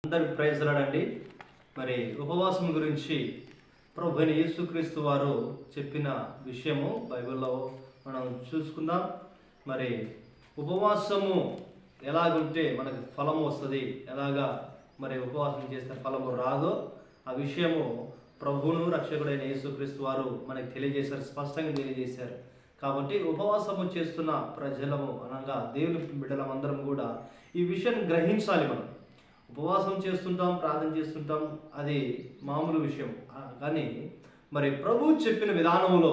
అందరికి ప్రైజ్ రాడండి. మరి ఉపవాసం గురించి ప్రభువైన యేసుక్రీస్తు వారు చెప్పిన విషయము బైబిల్లో మనం చూసుకుందాం. మరి ఉపవాసము ఎలాగుంటే మనకు ఫలము వస్తుంది, ఎలాగా మరి ఉపవాసం చేస్తే ఫలము రాదో ఆ విషయము ప్రభువును రక్షకుడైన యేసుక్రీస్తు వారు మనకు తెలియజేశారు, స్పష్టంగా తెలియజేశారు. కాబట్టి ఉపవాసము చేస్తున్న ప్రజలము అనగా దేవుని బిడ్డలమందరం కూడా ఈ విషయాన్ని గ్రహించాలి. మనం ఉపవాసం చేస్తుంటాం, ప్రార్థన చేస్తుంటాం, అది మామూలు విషయం. కానీ మరి ప్రభు చెప్పిన విధానంలో,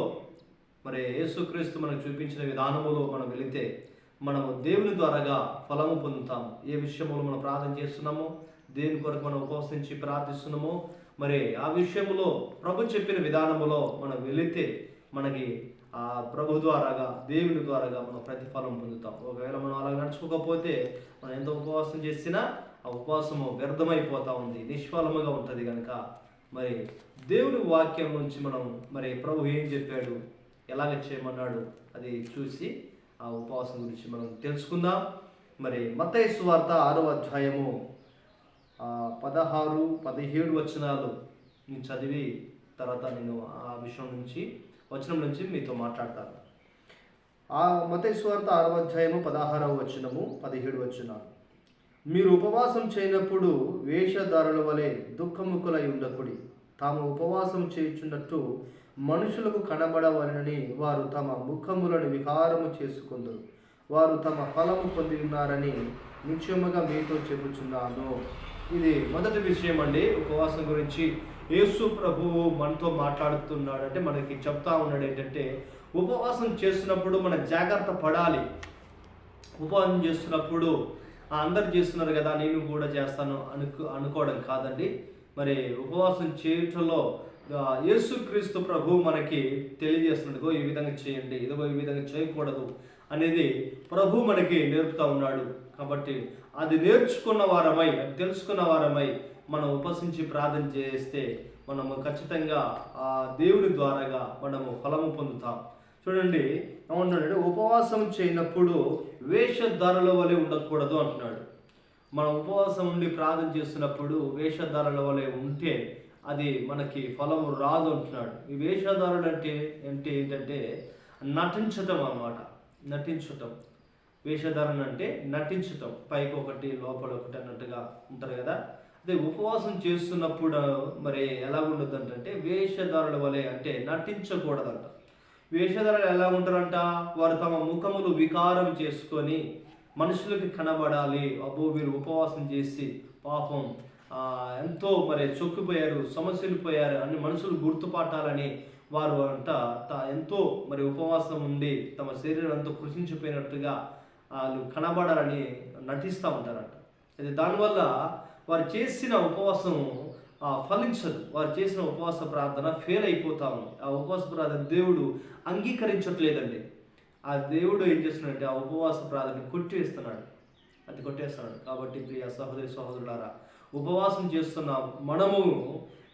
మరి యేసుక్రీస్తు మనకు చూపించిన విధానంలో మనం వెళితే మనము దేవుని ద్వారాగా ఫలము పొందుతాం. ఏ విషయంలో మనం ప్రార్థన చేస్తున్నామో, దేని కొరకు మనం ఉపవసించి ప్రార్థిస్తున్నామో, మరి ఆ విషయంలో ప్రభు చెప్పిన విధానంలో మనం వెళితే మనకి ఆ ప్రభు ద్వారాగా, దేవుని ద్వారాగా మనం ప్రతిఫలం పొందుతాం. ఒకవేళ మనం అలా నడుచుకోకపోతే మనం ఎంత ఉపవాసం చేసినా ఆ ఉపవాసము వ్యర్థమైపోతూ ఉంది, నిష్ఫలముగా ఉంటుంది. కనుక మరి దేవుని వాక్యం నుంచి మనం మరి ప్రభు ఏం చెప్పాడు, ఎలాగ చేయమన్నాడు, అది చూసి ఆ ఉపవాసం గురించి మనం తెలుసుకుందాం. మరి మత్తయి సువార్త 6వ అధ్యాయము 16, 17 వచనాలు నేను చదివి తర్వాత నేను ఆ వచనం నుంచి మీతో మాట్లాడతాను. ఆ మత్తయి సువార్త 6వ అధ్యాయము 16వ వచనము 17 వచనాలు. మీరు ఉపవాసం చేయనప్పుడు వేషధారుల వలె దుఃఖముఖులై ఉండకుడి. తాము ఉపవాసం చేయుచున్నట్టు మనుషులకు కనబడవలనని వారు తమ ముఖములను వికారము చేసుకుందరు. వారు తమ ఫలము పొంది ఉన్నారని నిశ్చయముగా మీతో చెబుచున్నాను. ఇది మొదటి విషయం అండి. ఉపవాసం గురించి యేసు ప్రభువు మనతో మాట్లాడుతున్నాడు, అంటే మనకి చెప్తా ఉన్నాడు ఏంటంటే, ఉపవాసం చేస్తున్నప్పుడు మనం జాగ్రత్త పడాలి. ఉపవాసం చేస్తున్నప్పుడు అందరు చేస్తున్నారు కదా నేను కూడా చేస్తాను అనుకోవడం కాదండి. మరి ఉపవాసం చేయటంలో యేసుక్రీస్తు ప్రభు మనకి తెలియజేస్తున్నాడు, ఈ విధంగా చేయండి, ఇదిగో ఈ విధంగా చేయకూడదు అనేది ప్రభు మనకి నేర్పుతా ఉన్నాడు. కాబట్టి అది నేర్చుకున్న వారమై, అది తెలుసుకున్న వారమై మనం ఉపవసించి ప్రార్థన చేస్తే మనము ఖచ్చితంగా ఆ దేవుడి ద్వారాగా మనము ఫలము పొందుతాం. చూడండి ఏమంటున్నాడు, ఉపవాసం చేయనప్పుడు వేషధారుల వలె ఉండకూడదు అంటున్నాడు. మనం ఉపవాసం ఉండి ప్రార్థన చేస్తున్నప్పుడు వేషధారుల వలె ఉంటే అది మనకి ఫలము రాదు అంటున్నాడు. ఈ వేషధారులు అంటే ఏంటంటే నటించటం అన్నమాట. నటించటం, వేషధారణ అంటే నటించటం, పైకి ఒకటి లోపల ఒకటి అన్నట్టుగా ఉంటారు కదా. అదే ఉపవాసం చేస్తున్నప్పుడు మరి ఎలా ఉండదు అంటే వేషధారుల వలె అంటే నటించకూడదంట. వేషధారులు ఎలా ఉంటారంట, వారు తమ ముఖములు వికారం చేసుకొని మనుషులకి కనబడాలి, అబ్బో వీరు ఉపవాసం చేసి పాపం ఎంతో మరి చొక్కిపోయారు, సమస్యలు పోయారు అని మనుషులు గుర్తుపట్టాలని వారు అంట ఎంతో మరి ఉపవాసం ఉండి తమ శరీరం ఎంతో కృషించిపోయినట్టుగా వాళ్ళు కనబడాలని నటిస్తూ ఉంటారంట. అది దానివల్ల వారు చేసిన ఉపవాసం ఫలించదు. వారు చేసిన ఉపవాస ప్రార్థన ఫెయిల్ అయిపోతా ఉంది. ఆ ఉపవాస ప్రార్థన దేవుడు అంగీకరించట్లేదండి. ఆ దేవుడు ఏం చేస్తున్నాడంటే ఆ ఉపవాస ప్రార్థన కొట్టేస్తున్నాడు. కాబట్టి ప్రియ సహోదరి సహోదరులారా, ఉపవాసం చేస్తున్న మనము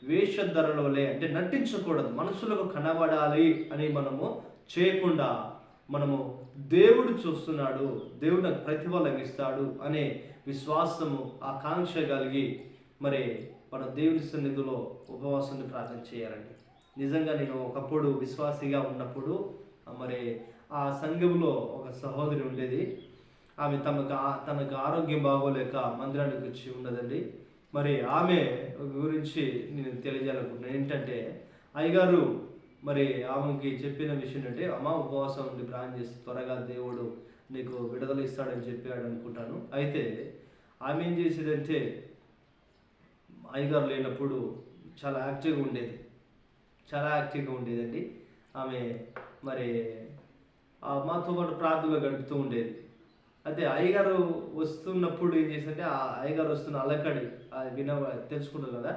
వేషధరల వలె అంటే నటించకూడదు, మనుషులకు కనబడాలి అని మనము చేయకుండా మనము దేవుడు చూస్తున్నాడు, దేవుడు నాకు ప్రతిఫలం ఇస్తాడు అనే విశ్వాసము, ఆకాంక్ష కలిగి మరి మన దేవుని సన్నిధిలో ఉపవాసాన్ని ప్రార్థన చేయాలండి. నిజంగా నేను ఒకప్పుడు విశ్వాసిగా ఉన్నప్పుడు మరి ఆ సంఘంలో ఒక సహోదరి ఉండేది. ఆమె తనకు ఆరోగ్యం బాగోలేక మందిరానికి వచ్చి ఉన్నదండి. మరి ఆమె గురించి నేను తెలియజేయాలనుకుంటున్నాను. ఏంటంటే అయ్యగారు మరి ఆమెకి చెప్పిన విషయం ఏంటంటే, అమ్మ ఉపవాసం ఉండి ప్రార్థన చేస్తే త్వరగా దేవుడు నీకు విడుదల ఇస్తాడని చెప్పాడు అనుకుంటాను. అయితే ఆమె ఏం చేసేదంటే అయ్యగారు లేనప్పుడు చాలా యాక్టివ్గా ఉండేదండి. ఆమె మరి మాతో పాటు ప్రార్థనలో గడుపుతూ ఉండేది. అయితే అయ్యగారు వస్తున్నప్పుడు ఏం చేసిందంటే, ఆ అయ్యగారు వస్తున్న అలకడి తెలుసుకుంటారు కదా,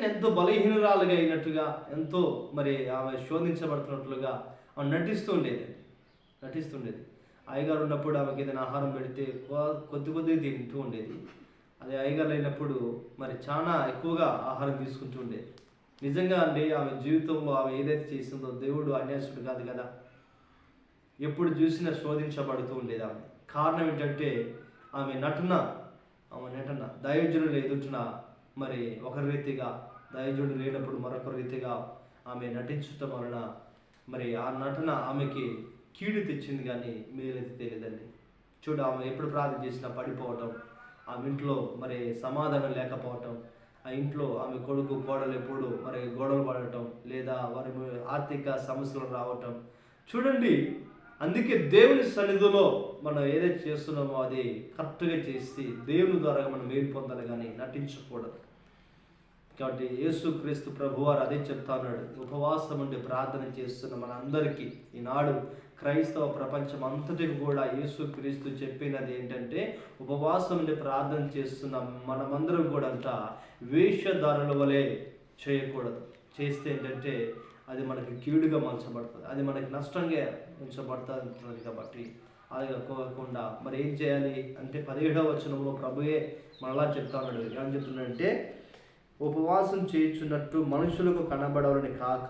ఎంతో బలహీనురాలుగా అయినట్టుగా, ఎంతో మరి ఆమె శోధించబడుతున్నట్లుగా ఆమె నటిస్తూ ఉండేది. అయ్యగారు ఉన్నప్పుడు ఆమెకి ఏదైనా ఆహారం పెడితే కొద్దిగా తింటూ ఉండేది. అదే అయ్యగారు అయినప్పుడు మరి చాలా ఎక్కువగా ఆహారం తీసుకుంటూ ఉండేది. నిజంగా అండి, ఆమె జీవితంలో ఆమె ఏదైతే చేసిందో దేవుడు అన్యాసుడు కాదు కదా. ఎప్పుడు చూసినా శోధించబడుతూ ఉండేది ఆమె. కారణం ఏంటంటే ఆమె నటన ఆమె నటన దైవజనులు ఎదుటిన మరి ఒక రీతిగా, దైవజనుడు లేనప్పుడు మరొక రీతిగా ఆమె నటించటం వలన మరి ఆ నటన ఆమెకి కీడు తెచ్చింది కానీ మేలైతే తెలియదండి. చూడు, ఆమె ఎప్పుడు ప్రార్థన చేసినా పడిపోవటం, ఆమె ఇంట్లో మరి సమాధానం లేకపోవటం, ఆ ఇంట్లో ఆమె కొడుకు కోడలు ఎప్పుడు మరి గొడవలు పడటం, లేదా వారి ఆర్థిక సమస్యలు రావటం చూడండి. అందుకే దేవుని సన్నిధిలో మనం ఏదైతే చేస్తున్నామో అది కరెక్ట్గా చేసి దేవుని ద్వారా మనం మేలు పొందాలి కానీ నటించకూడదు. కాబట్టి యేసుక్రీస్తు ప్రభువారు అదే చెప్తా ఉన్నాడు. ఉపవాసం ఉండి ప్రార్థన చేస్తున్న మన అందరికీ ఈనాడు క్రైస్తవ ప్రపంచం అంతటికి కూడా యేసుక్రీస్తు చెప్పినది ఏంటంటే, ఉపవాసం ఉండి ప్రార్థన చేస్తున్న మనమందరం కూడా వేషధారుల వలె చేయకూడదు. చేస్తే ఏంటంటే అది మనకి కీడుగా మలచబడుతుంది, అది మనకి నష్టంగా ఎంచబడుతుంది. కాబట్టి అది కాకుండా మరి ఏం చేయాలి అంటే 17వ వచనంలో ప్రభువే మనలా చెప్తా ఉన్నాడు. ఏం చెప్తున్నాడంటే, ఉపవాసం చేయుచున్నట్టు మనుషులకు కనబడవలని కాక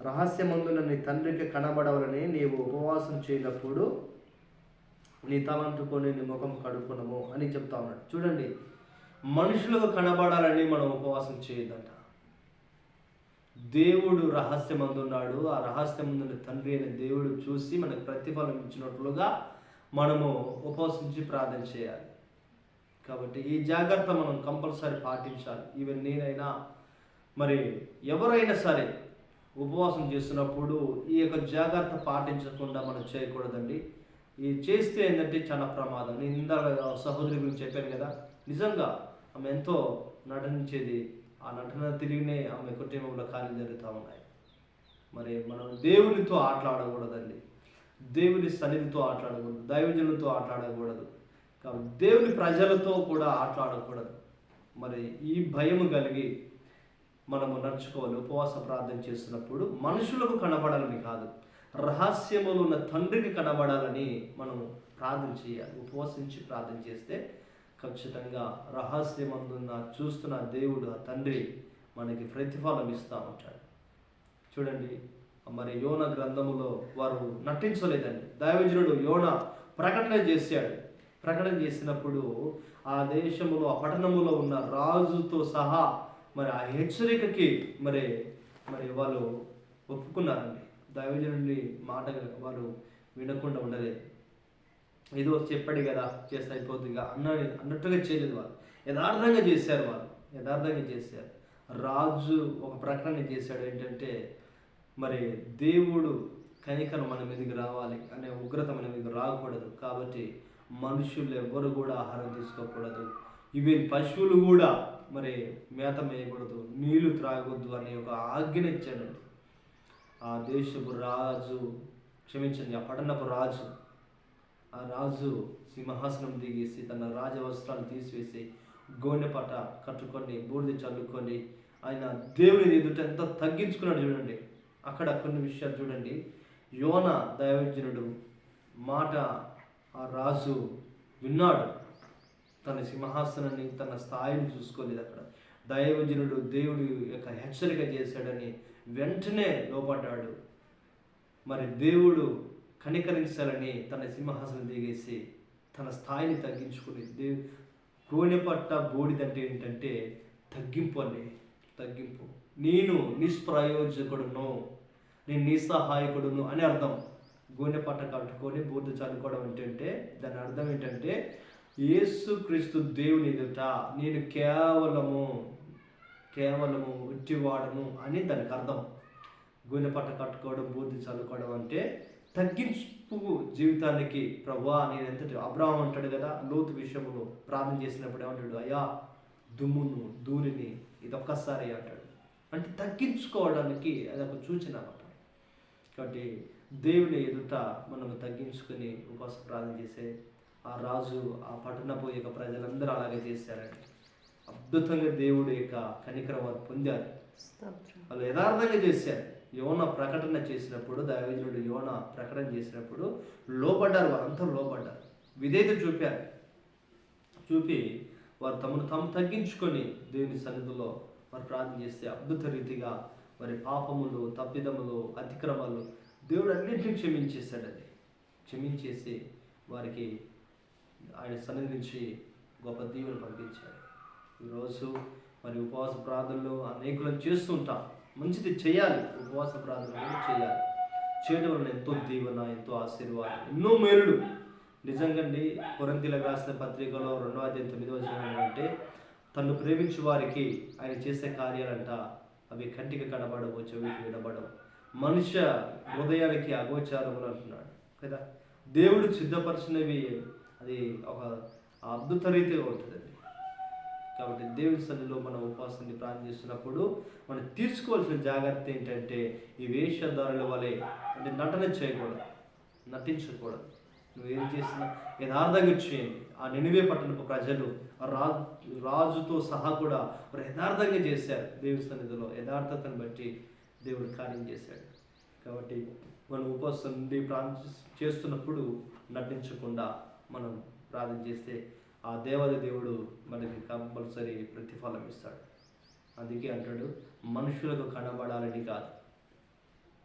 రహస్యమందున నీ తండ్రికి కనబడవలని నీవు ఉపవాసం చేయనప్పుడు నీ తలంటుకొని నీ ముఖం కడుక్కునము అని చెప్తా ఉన్నాడు. చూడండి, మనుషులకు కనబడాలని మనం ఉపవాసం చేయొద్దంట. దేవుడు రహస్యమందున్నాడు. ఆ రహస్యమందున్న తండ్రి అనే దేవుడు చూసి మనకు ప్రతిఫలం ఇచ్చినట్లుగా మనము ఉపవసించి ప్రార్థన చేయాలి. కాబట్టి ఈ జాగ్రత్త మనం కంపల్సరీ పాటించాలి. ఈవెన్ నేనైనా మరి ఎవరైనా సరే ఉపవాసం చేస్తున్నప్పుడు ఈ యొక్క జాగ్రత్త పాటించకుండా మనం చేయకూడదండి. ఇది చేస్తే ఏంటంటే చాలా ప్రమాదం. నేను ఇందాక సహోదరి గురించి చెప్పాను కదా, నిజంగా ఆమె ఎంతో నటించేది. ఆ నటన తిరిగినే ఆమె కుటుంబంలో కార్యాలు జరుగుతూ ఉన్నాయి. మరి మనం దేవునితో ఆటలాడకూడదండి, దేవుని సన్నిధితో ఆటలాడకూడదు, దైవజనులతో ఆటలాడకూడదు, కాబట్టి దేవుని ప్రజలతో కూడా ఆటలాడకూడదు. మరి ఈ భయము కలిగి మనము నడుచుకోవాలి. ఉపవాస ప్రార్థన చేస్తున్నప్పుడు మనుషులకు కనబడాలని కాదు, రహస్యములు ఉన్న తండ్రికి కనబడాలని మనము ప్రార్థన చేయాలి. ఉపవసించి ప్రార్థన చేస్తే ఖచ్చితంగా రహస్యమందున్న చూస్తున్న దేవుడు, ఆ తండ్రి మనకి ప్రతిఫలం ఇస్తూ ఉంటాడు. చూడండి, మరి యోన గ్రంథములో వారు నటించలేదండి. దైవజనుడు యోన ప్రకటన చేసినప్పుడు ఆ దేశములో, ఆ పట్టణములో ఉన్న రాజుతో సహా మరి ఆ హెచ్చరికకి మరి వాళ్ళు ఒప్పుకున్నారండి. దైవజనుడి మాట వారు వినకుండా ఉండలేదు. ఏదో చెప్పాడు కదా చేస్తే అయిపోతుందిగా అన్నట్టుగా చేయలేదు. వాళ్ళు యథార్థంగా చేశారు. రాజు ఒక ప్రకటన చేశాడు ఏంటంటే, మరి దేవుడు కనికరం మన మీదకి రావాలి అనే ఉగ్రత మన మీదకి రాకూడదు. కాబట్టి మనుషులు ఎవ్వరు కూడా ఆహారం తీసుకోకూడదు, ఈవెన్ పశువులు కూడా మరి మేత మేయకూడదు, నీళ్లు త్రాగొద్దు అనే ఒక ఆజ్ఞ ఇచ్చాడండి. ఆ దేశపు రాజు, ఆ పట్టణపు రాజు, ఆ రాజు సింహాసనం దిగేసి తన రాజవస్త్రాలు తీసివేసి గోనె పట్ట కట్టుకొని బూడిద చల్లుకొని ఆయన దేవుని ఎదుట ఎంత తగ్గించుకున్నాడు చూడండి. అక్కడ కొన్ని విషయాలు చూడండి. యోన దైవజనుడు మాట ఆ రాజు విన్నాడు. తన సింహాసనాన్ని, తన స్థాయిని చూసుకోలేదు. అక్కడ దైవజనుడు దేవుడి యొక్క హెచ్చరిక చేశాడని వెంటనే లోపడ్డాడు. మరి దేవుడు కనికరించాలని తన సింహాసనం దిగేసి తన స్థాయిని తగ్గించుకుని గోనెపట్ట బూడిదంటే ఏంటంటే తగ్గింపు. నేను నిష్ప్రయోజకుడును, నేను నిస్సహాయకుడును అని అర్థం. గోనెపట్ట కట్టుకొని బూడిద చల్లుకోవడం ఏంటంటే దాని అర్థం ఏంటంటే, యేసుక్రీస్తు దేవుని ఎదుట నేను కేవలము ఉట్టివాడను అని దానికి అర్థం. గోనెపట్ట కట్టుకోవడం, బూడిద చల్లుకోవడం అంటే తగ్గింపు జీవితానికి. ప్రభువా నేను ఎంతటి, అబ్రాహాము అంటాడు కదా లోతు విషయంలో ప్రార్థన చేసినప్పుడు ఏమంటాడు, అయ్యా దుమ్మును ధూళిని ఇదొక్కసారి అంటాడు. అంటే తగ్గించుకోవడానికి అదొక సూచన అన్నమాట. కాబట్టి దేవుని ఎదుట మనము తగ్గించుకొని ఉపవాస ప్రార్థన చేసే ఆ రాజు, ఆ పట్టణపు యొక్క ప్రజలందరూ అలాగే చేశారండి. అద్భుతంగా దేవుడు యొక్క కనికరం వారు పొందారు. వాళ్ళు యథార్థంగా చేశారు. యోన ప్రకటన చేసినప్పుడు, దైవజనుడు యోన ప్రకటన చేసినప్పుడు లోపడ్డారు. వారంతా లోపడ్డారు, విధేయత చూపి వారు తాము తగ్గించుకొని దేవుని సన్నిధిలో వారు ప్రార్థన చేస్తే అద్భుత రీతిగా వారి పాపములు, తప్పిదములు, అతిక్రమాలు దేవుడు అన్నింటినీ క్షమించేశాడండి. క్షమించేసి వారికి ఆయన సన్నిధి నుంచి గొప్ప దీవెన పంపించాడు. ఈరోజు మరి ఉపవాస ప్రార్థనలు అనేకులను చేస్తుంటాం. మంచిది చేయాలి, ఉపవాస ప్రార్థనలు చేయాలి. చేయడం వల్ల ఎంతో దీవెన, ఎంతో ఆశీర్వాదం, ఎన్నో మేలులు. నిజంగా కొరింథీయులకు రాసిన పత్రికలో 2వ అధ్యాయం 9వ వచనం అంటే, తను ప్రేమించు వారికి ఆయన చేసే కార్యాలంట అవి కంటికి కనబడవు, చెవికి వినబడవు, మనుష్య హృదయానికి అగోచారములు అంటున్నాడు కదా. దేవుడు సిద్ధపరిచినవి అది ఒక అద్భుత రీతిగా ఉంటుందండి. కాబట్టి దేవుని సన్నిధిలో మనం ఉపవాసాన్ని ప్రార్థన చేస్తున్నప్పుడు మనం తీసుకోవాల్సిన జాగ్రత్త ఏంటంటే, ఈ వేషధారుల వలె అంటే నటన చేయకూడదు, నటించకూడదు. నువ్వు ఏం చేసినా యథార్థంగా చేయండి. ఆ నినివే పట్టణపు ప్రజలు రాజుతో సహా కూడా వారు యథార్థంగా చేశారు. దేవుని సన్నిధిలో యథార్థతను బట్టి దేవుడు కార్యం చేశాడు. కాబట్టి మనం ఉపవాసం నుండి ప్రార్థన చేస్తున్నప్పుడు నటించకుండా మనం ప్రార్థన చేస్తే ఆ దేవుడు మనకి కంపల్సరీ ప్రతిఫలం ఇస్తాడు. అందుకే అంటాడు, మనుషులకు కనబడాలని కాదు.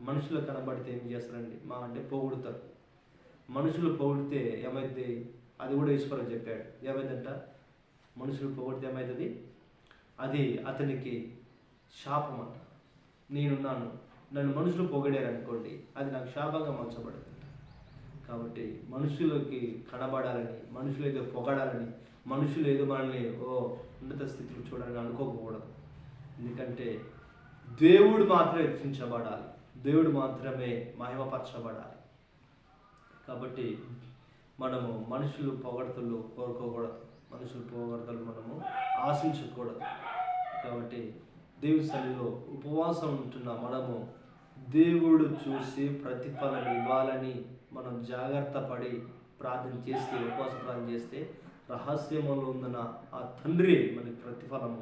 మనుషులకు కనబడితే ఏం చేస్తారండి? అంటే పొగుడుతారు. మనుషులు పొగిడితే ఏమైంది? అది కూడా ఈశ్వరుడు చెప్పాడు. ఏమైందంట? మనుషులు పొగిడితే ఏమవుతుంది? అది అతనికి శాపం అంట. నేనున్నాను, నన్ను మనుషులు పొగిడారు అనుకోండి, అది నాకు శాపంగా మార్చబడుతుంది. కాబట్టి మనుషులకి కనబడాలని, మనుషులు ఏదో పొగడాలని, మనుషులు ఏదో మనల్ని ఉన్నత స్థితిలో చూడాలని అనుకోకూడదు. ఎందుకంటే దేవుడు మాత్రమే హెచ్చించబడాలి, దేవుడు మాత్రమే మహిమపరచబడాలి. కాబట్టి మనము మనుషులు పొగడ్తలు కోరుకోకూడదు, మనుషులు పొగడ్తలు మనము ఆశించకూడదు. కాబట్టి దేవుని సన్నిధిలో ఉపవాసం ఉంటున్న మనము దేవుడు చూసి ప్రతిఫలం ఇవ్వాలని మనం జాగ్రత్త పడి ప్రార్థన చేస్తే, ఉపవాస ప్రార్థన చేస్తే రహస్యములో ఉందన్న ఆ తండ్రి మనకి ప్రతిఫలం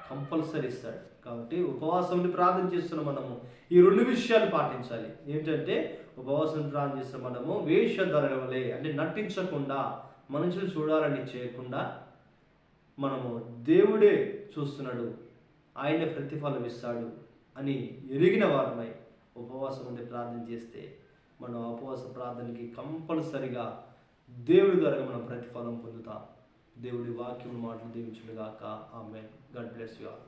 కంపల్సరీ ఇస్తాడు. కాబట్టి ఉపవాసం ప్రార్థన చేస్తున్న మనము ఈ 2 విషయాలు పాటించాలి. ఏంటంటే, ఉపవాసం ప్రార్థన చేస్తున్న మనము వేషధారుల వలె అంటే నటించకుండా, మనుషులు చూడాలని చేయకుండా, మనము దేవుడే చూస్తున్నాడు, ఆయనే ప్రతిఫలం ఇస్తాడు అని ఎరిగిన వారమై ఉపవాసం ఉండి ప్రార్థన చేస్తే మనం ఉపవాస ప్రార్థనకి కంపల్సరిగా దేవుడి ద్వారా మనం ప్రతిఫలం పొందుతాం. దేవుడి వాక్యం మాటలు దీవించుగాక. Amen. God bless you all.